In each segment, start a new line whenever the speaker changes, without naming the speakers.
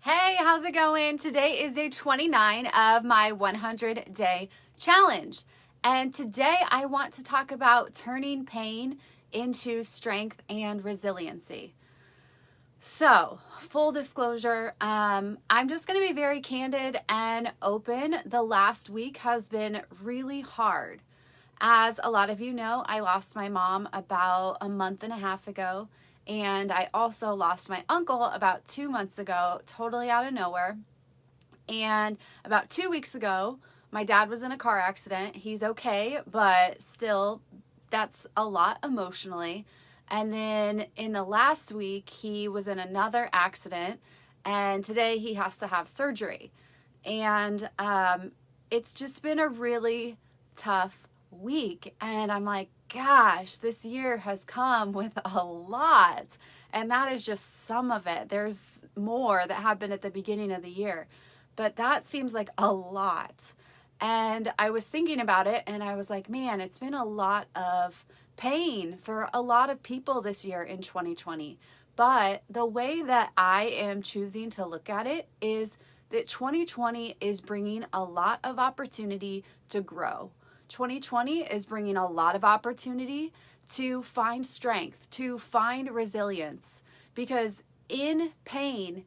Hey, how's it going? Today is day 29 of my 100-day challenge. And today I want to talk about turning pain into strength and resiliency. So, full disclosure, I'm just going to be very candid and open. The last week has been really hard. As a lot of you know, I lost my mom about a month and a half ago, and I also lost my uncle about 2 months ago, totally out of nowhere. And about 2 weeks ago, my dad was in a car accident. He's okay, but still, that's a lot emotionally. And then in the last week, he was in another accident, and today he has to have surgery. And it's just been a really tough week, and I'm like, gosh, this year has come with a lot, and that is just some of it. There's more that happened at the beginning of the year, but that seems like a lot. And I was thinking about it, and I was like, man, it's been a lot of pain for a lot of people this year in 2020. But the way that I am choosing to look at it is that 2020 is bringing a lot of opportunity to grow. 2020 is bringing a lot of opportunity to find strength, to find resilience, because in pain,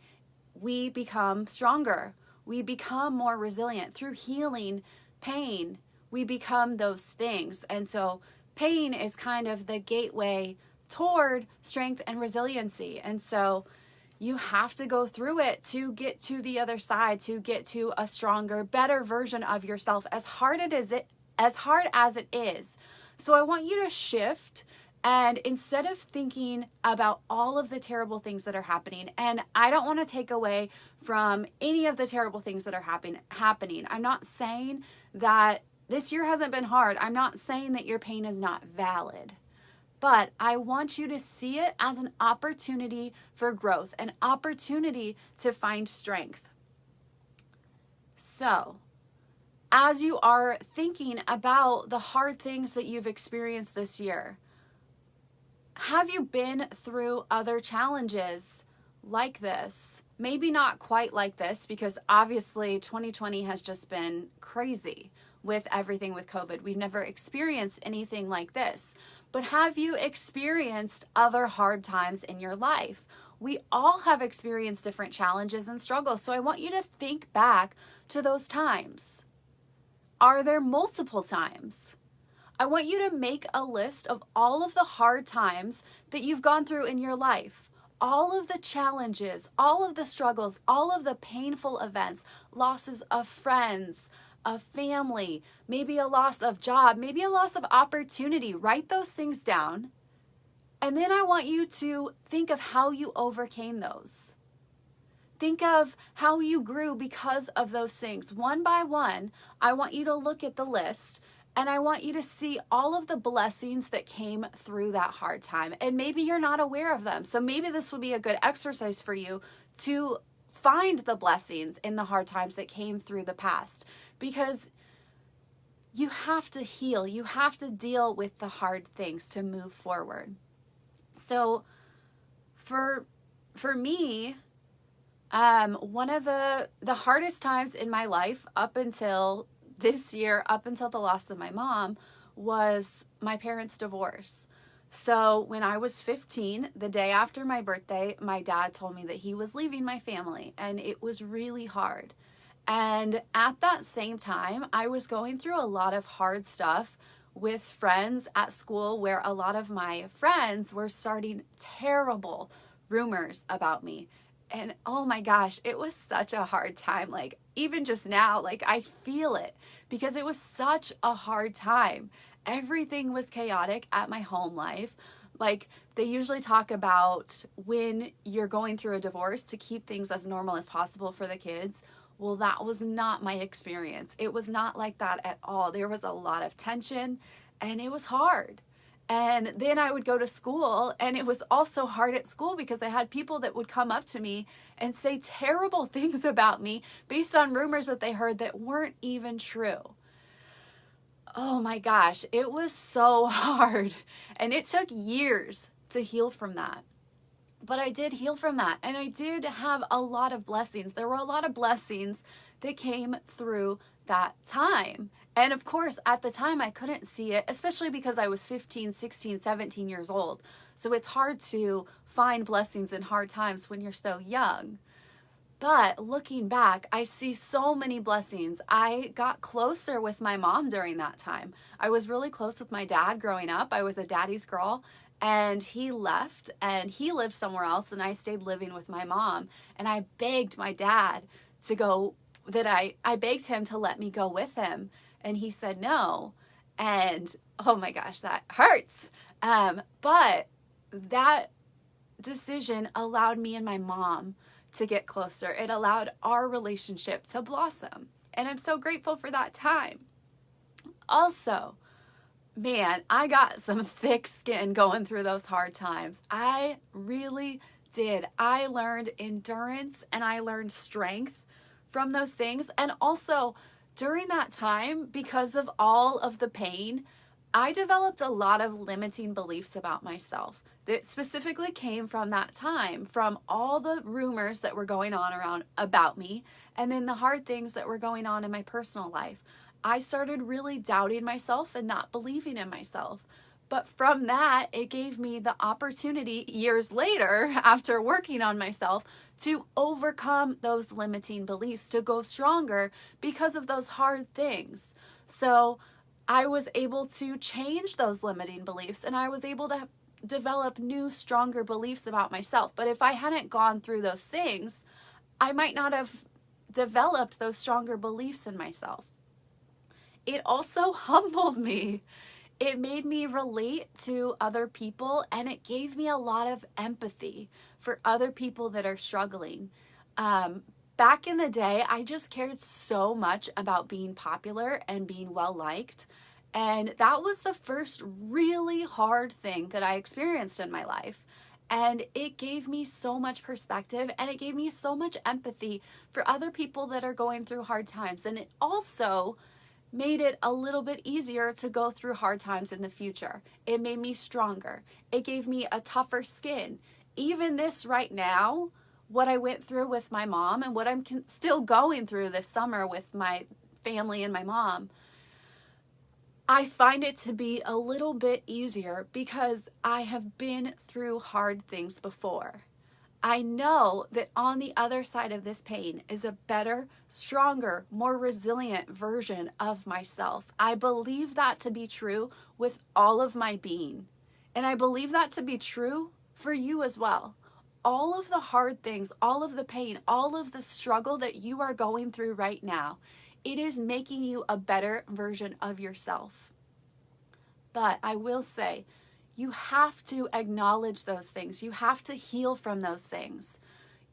we become stronger. We become more resilient through healing pain. We become those things. And so pain is kind of the gateway toward strength and resiliency. And so you have to go through it to get to the other side, to get to a stronger, better version of yourself, as hard as it is. So I want you to shift, and instead of thinking about all of the terrible things that are happening, and I don't want to take away from any of the terrible things that are happening. I'm not saying that this year hasn't been hard. I'm not saying that your pain is not valid. But I want you to see it as an opportunity for growth, an opportunity to find strength. So, as you are thinking about the hard things that you've experienced this year, have you been through other challenges like this? Maybe not quite like this, because obviously 2020 has just been crazy with everything with COVID. We've never experienced anything like this. But have you experienced other hard times in your life? We all have experienced different challenges and struggles. So I want you to think back to those times. Are there multiple times? I want you to make a list of all of the hard times that you've gone through in your life. All of the challenges, all of the struggles, all of the painful events, losses of friends, of family, maybe a loss of job, maybe a loss of opportunity. Write those things down. And then I want you to think of how you overcame those. Think of how you grew because of those things. One by one, I want you to look at the list, and I want you to see all of the blessings that came through that hard time. And maybe you're not aware of them. So maybe this would be a good exercise for you to find the blessings in the hard times that came through the past. Because you have to heal. You have to deal with the hard things to move forward. So for me, one of the hardest times in my life up until this year, up until the loss of my mom, was my parents' divorce. So when I was 15, the day after my birthday, my dad told me that he was leaving my family, and it was really hard. And at that same time, I was going through a lot of hard stuff with friends at school, where a lot of my friends were starting terrible rumors about me. And oh my gosh, it was such a hard time. Like, even just now, like, I feel it, because it was such a hard time. Everything was chaotic at my home life. Like, they usually talk about when you're going through a divorce to keep things as normal as possible for the kids. Well, that was not my experience. It was not like that at all. There was a lot of tension, and it was hard. And then I would go to school, and it was also hard at school because I had people that would come up to me and say terrible things about me based on rumors that they heard that weren't even true. Oh my gosh, it was so hard. And it took years to heal from that. But I did heal from that, and I did have a lot of blessings. There were a lot of blessings that came through that time. And of course, at the time, I couldn't see it, especially because I was 15, 16, 17 years old. So it's hard to find blessings in hard times when you're so young. But looking back, I see so many blessings. I got closer with my mom during that time. I was really close with my dad growing up. I was a daddy's girl, and he left and he lived somewhere else, and I stayed living with my mom. And I begged my dad to go, I begged him to let me go with him. And he said no. And oh my gosh, that hurts. But that decision allowed me and my mom to get closer. It allowed our relationship to blossom. And I'm so grateful for that time. Also, man, I got some thick skin going through those hard times. I really did. I learned endurance and I learned strength from those things. And also, during that time, because of all of the pain, I developed a lot of limiting beliefs about myself that specifically came from that time, from all the rumors that were going on around about me, and then the hard things that were going on in my personal life. I started really doubting myself and not believing in myself. But from that, it gave me the opportunity years later, after working on myself, to overcome those limiting beliefs, to go stronger because of those hard things. So I was able to change those limiting beliefs, and I was able to develop new, stronger beliefs about myself. But if I hadn't gone through those things, I might not have developed those stronger beliefs in myself. It also humbled me. It made me relate to other people, and it gave me a lot of empathy for other people that are struggling. Back in the day, I just cared so much about being popular and being well-liked. And that was the first really hard thing that I experienced in my life. And it gave me so much perspective, and it gave me so much empathy for other people that are going through hard times. And it also made it a little bit easier to go through hard times in the future. It made me stronger. It gave me a tougher skin. Even this right now, what I went through with my mom and what I'm still going through this summer with my family and my mom, I find it to be a little bit easier because I have been through hard things before. I know that on the other side of this pain is a better, stronger, more resilient version of myself. I believe that to be true with all of my being. And I believe that to be true for you as well. All of the hard things, all of the pain, all of the struggle that you are going through right now, it is making you a better version of yourself. But I will say, you have to acknowledge those things. You have to heal from those things.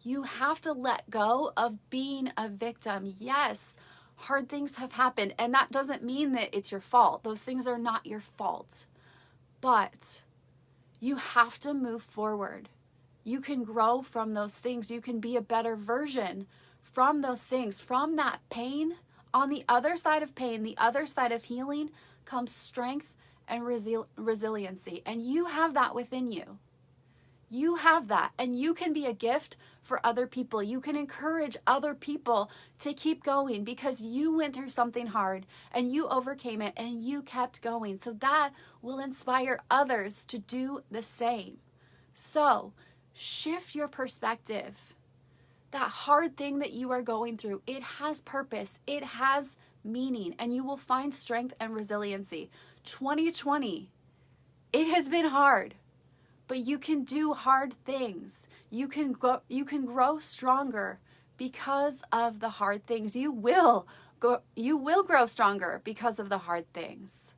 You have to let go of being a victim. Yes, hard things have happened, and that doesn't mean that it's your fault. Those things are not your fault. But you have to move forward. You can grow from those things. You can be a better version from those things, from that pain. On the other side of pain, the other side of healing, comes strength and resiliency. And you have that within you. You have that, and you can be a gift for other people. You can encourage other people to keep going because you went through something hard and you overcame it and you kept going. So that will inspire others to do the same. So shift your perspective. That hard thing that you are going through, it has purpose, it has meaning, and you will find strength and resiliency. 2020, it has been hard. But you can do hard things. You can grow stronger because of the hard things. You will grow stronger because of the hard things.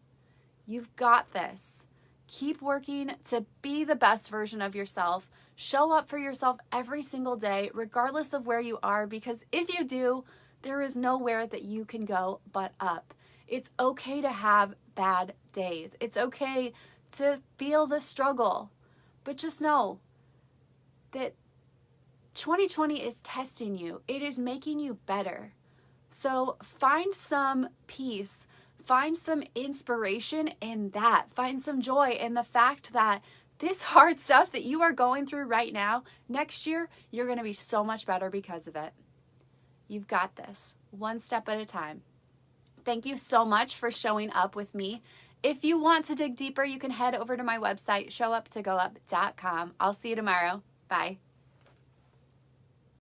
You've got this. Keep working to be the best version of yourself. Show up for yourself every single day, regardless of where you are, because if you do, there is nowhere that you can go but up. It's okay to have bad days. It's okay to feel the struggle. But just know that 2020 is testing you. It is making you better. So find some peace. Find some inspiration in that. Find some joy in the fact that this hard stuff that you are going through right now, next year, you're going to be so much better because of it. You've got this, one step at a time. Thank you so much for showing up with me. If you want to dig deeper, you can head over to my website, showuptogoup.com. I'll see you tomorrow. Bye.